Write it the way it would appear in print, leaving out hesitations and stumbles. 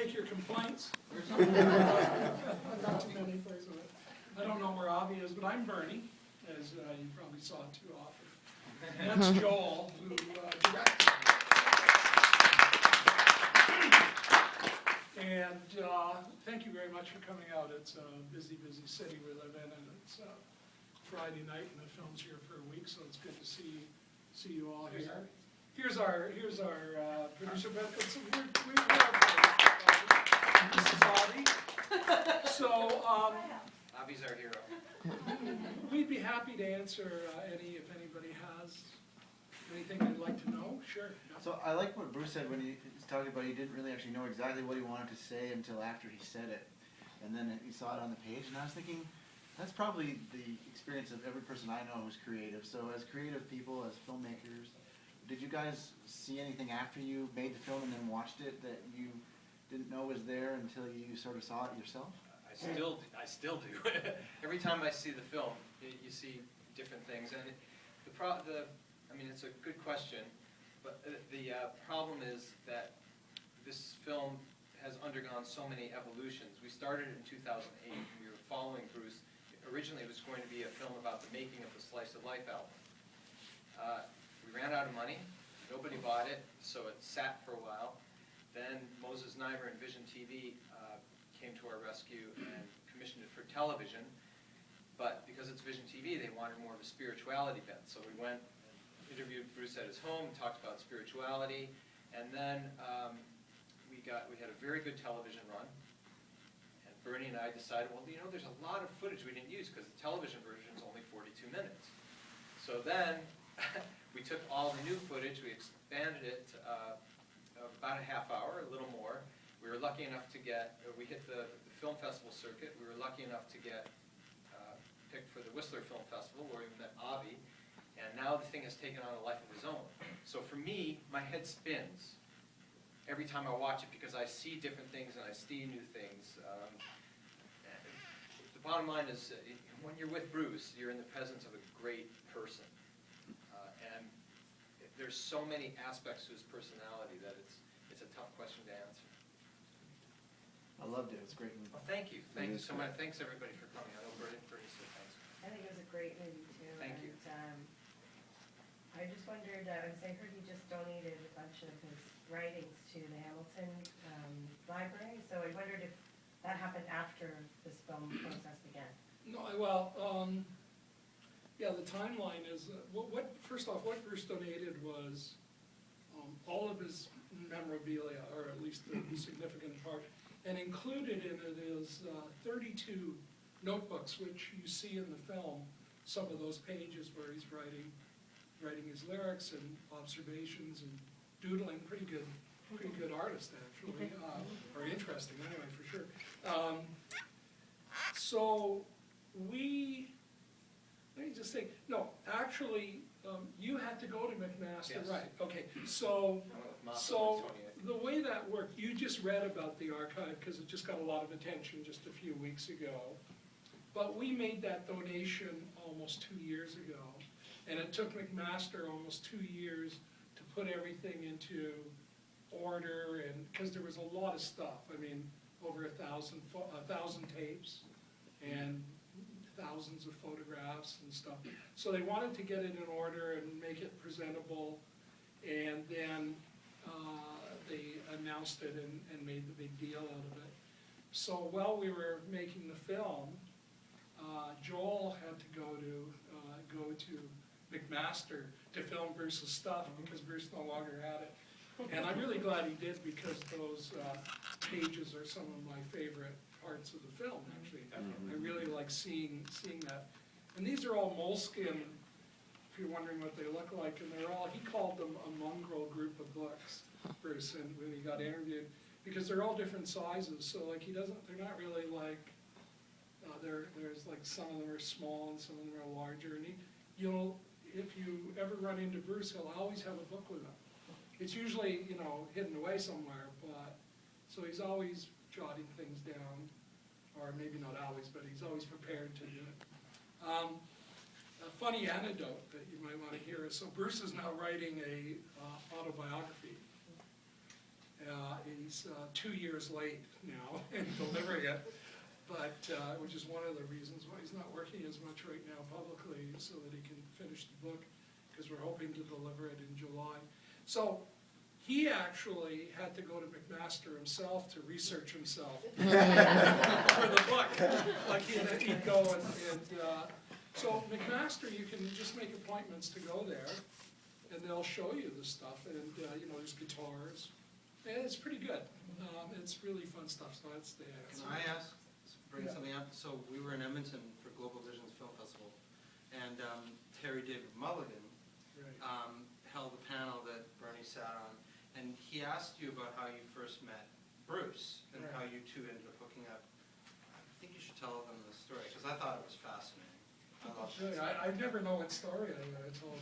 take your complaints. Not too many places. I don't know where Avi is, but I'm Bernie, as you probably saw too often. And that's Joel, who directed. And thank you very much for coming out. It's a busy, busy city we live in, and it's Friday night, and the film's here for a week, so it's good to see you all here. Here's our producer, but it's this is Avi. So Avi's our hero. we'd be happy to answer if anybody has anything they'd like to know. Sure. Yeah. So I like what Bruce said when he was talking about he didn't really actually know exactly what he wanted to say until after he said it. And then he saw it on the page, and I was thinking, that's probably the experience of every person I know who's creative. So as creative people, as filmmakers, did you guys see anything after you made the film and then watched it that you didn't know was there until you sort of saw it yourself? I still do. Every time I see the film, you see different things, and I mean, it's a good question, but the problem is that this film has undergone so many evolutions. We started in 2008, and we were following Bruce. Originally, it was going to be a film about the making of the Slice of Life album. We ran out of money. Nobody bought it, so it sat for a while. Then Moses Neimer and Vision TV came to our rescue and commissioned it for television. But because it's Vision TV, they wanted more of a spirituality bent. So we went and interviewed Bruce at his home, talked about spirituality, and then we had a very good television run. And Bernie and I decided, well, you know, there's a lot of footage we didn't use because the television version is only 42 minutes. So then we took all the new footage, we expanded it about a half hour, a little more. We were lucky enough to we hit the film festival circuit. We were lucky enough to get picked for the Whistler Film Festival, where we met Avi, and now the thing has taken on a life of its own. So for me, my head spins every time I watch it because I see different things and I see new things. The bottom line is, when you're with Bruce, you're in the presence of a great person. And there's so many aspects to his personality that it's a tough question to answer. I loved it. It was a great movie. Well, thank you. Thank you so much. Thanks, everybody, for coming. I know Bernie said thanks. I think it was a great movie, too. Thank you. I just wondered, I heard he just donated a bunch of his writings to the Hamilton Library, so I wondered if that happened after this film process began. No, well, yeah, the timeline is, first off, what Bruce donated was all of his memorabilia, or at least the significant part, and included in it is 32 notebooks, which you see in the film, some of those pages where he's writing his lyrics and observations and doodling. Pretty good artist, actually, or interesting anyway, for sure. So let me just say, no, actually, you had to go to McMaster, Yes. right? Okay, so the way that worked, you just read about the archive because it just got a lot of attention just a few weeks ago. But we made that donation almost 2 years ago, and it took McMaster almost 2 years to put everything into order, and because there was a lot of stuff. I mean, over 1,000 tapes and thousands of photographs and stuff. So they wanted to get it in order and make it presentable, and then they announced it and made the big deal out of it. So while we were making the film, Joel had to go to McMaster to film Bruce's stuff because Bruce no longer had it. And I'm really glad he did because those pages are some of my favorite parts of the film, actually. I really like seeing that. And these are all moleskin, if you're wondering what they look like, and he called them a mongrel group of books, Bruce, and when he got interviewed, because they're all different sizes, so like they're not really like, there's like some of them are small and some of them are larger, and if you ever run into Bruce, he'll always have a book with him. It's usually, hidden away somewhere, but, so he's always jotting things down, or maybe not always, but he's always prepared to do it. A funny anecdote that you might want to hear is, so Bruce is now writing a autobiography, He's 2 years late now in delivering it, but, which is one of the reasons why he's not working as much right now publicly, so that he can finish the book, because we're hoping to deliver it in July. So he actually had to go to McMaster himself to research himself for the book. Like he'd go and so McMaster, you can just make appointments to go there, and they'll show you the stuff, and you know, there's guitars, and it's pretty good. It's really fun stuff, so that's the Can I bring something up? So we were in Edmonton for Global Visions Film Festival, and Terry David Mulligan right. held the panel that Bernie sat on, and he asked you about how you first met Bruce, and Right. how you two ended up hooking up. I think you should tell them the story, because I thought it was fascinating. I loved it. Really, I never know what story I told.